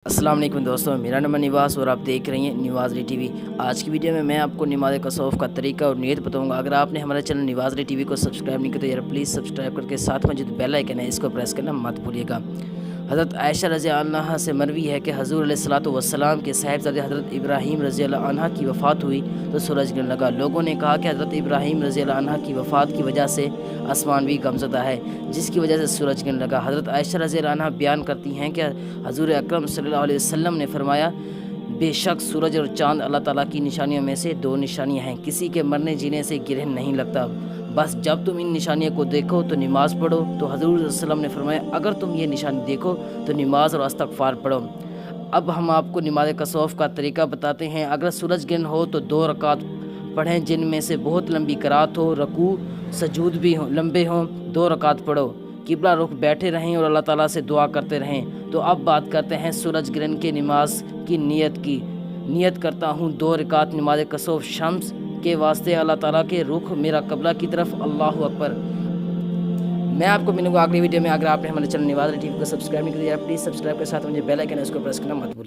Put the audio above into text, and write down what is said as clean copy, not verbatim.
السلام علیکم دوستوں، میرا نام نواز اور آپ دیکھ رہے ہیں نواز ٹی وی۔ آج کی ویڈیو میں آپ کو نماز کسوف کا طریقہ اور نیت بتاؤں گا۔ اگر آپ نے ہمارے چینل نواز ٹی وی کو سبسکرائب نہیں کیا تو یار پلیز سبسکرائب کر کے ساتھ میں جو بیل آئیکن ہے اس کو پریس کرنا مت بھولیے گا۔ حضرت عائشہ رضی اللہ عنہا سے مروی ہے کہ حضور علیہ الصلوۃ والسلام کے صاحبزادے حضرت ابراہیم رضی اللہ عنہ کی وفات ہوئی تو سورج گرنے لگا۔ لوگوں نے کہا کہ حضرت ابراہیم رضی اللہ عنہ کی وفات کی وجہ سے آسمان بھی غمزدہ ہے، جس کی وجہ سے سورج گرنے لگا۔ حضرت عائشہ رضی اللہ عنہ بیان کرتی ہیں کہ حضور اکرم صلی اللہ علیہ وسلم نے فرمایا، بے شک سورج اور چاند اللہ تعالیٰ کی نشانیوں میں سے دو نشانیاں ہیں، کسی کے مرنے جینے سے گرہن نہیں لگتا، بس جب تم ان نشانیوں کو دیکھو تو نماز پڑھو۔ تو حضور صلی اللہ علیہ وسلم نے فرمایا، اگر تم یہ نشانی دیکھو تو نماز اور استغفار پڑھو۔ اب ہم آپ کو نماز کسوف کا طریقہ بتاتے ہیں۔ اگر سورج گرہن ہو تو 2 رکعت پڑھیں جن میں سے بہت لمبی قرات ہو، رکوع سجود بھی لمبے ہوں، 2 رکعت پڑھو، قبلہ رخ بیٹھے رہیں اور اللہ تعالیٰ سے دعا کرتے رہیں۔ تو اب بات کرتے ہیں سورج گرہن کے نماز کی نیت کی۔ نیت کرتا ہوں 2 رکعت نماز کسوف شمس کے واسطے، اللہ تعالیٰ کے رخ میرا قبلہ کی طرف، اللہ اکبر۔ میں آپ کو ملوں گا اگلی ویڈیو میں۔ اگر آپ نے ہمارے چینل نواز ٹی وی کو سبسکرائب نہیں کیا پلیز سبسکرائب کے ساتھ مجھے بیل آئیکن ہے اس کو پریس کرنا مت بھولیں۔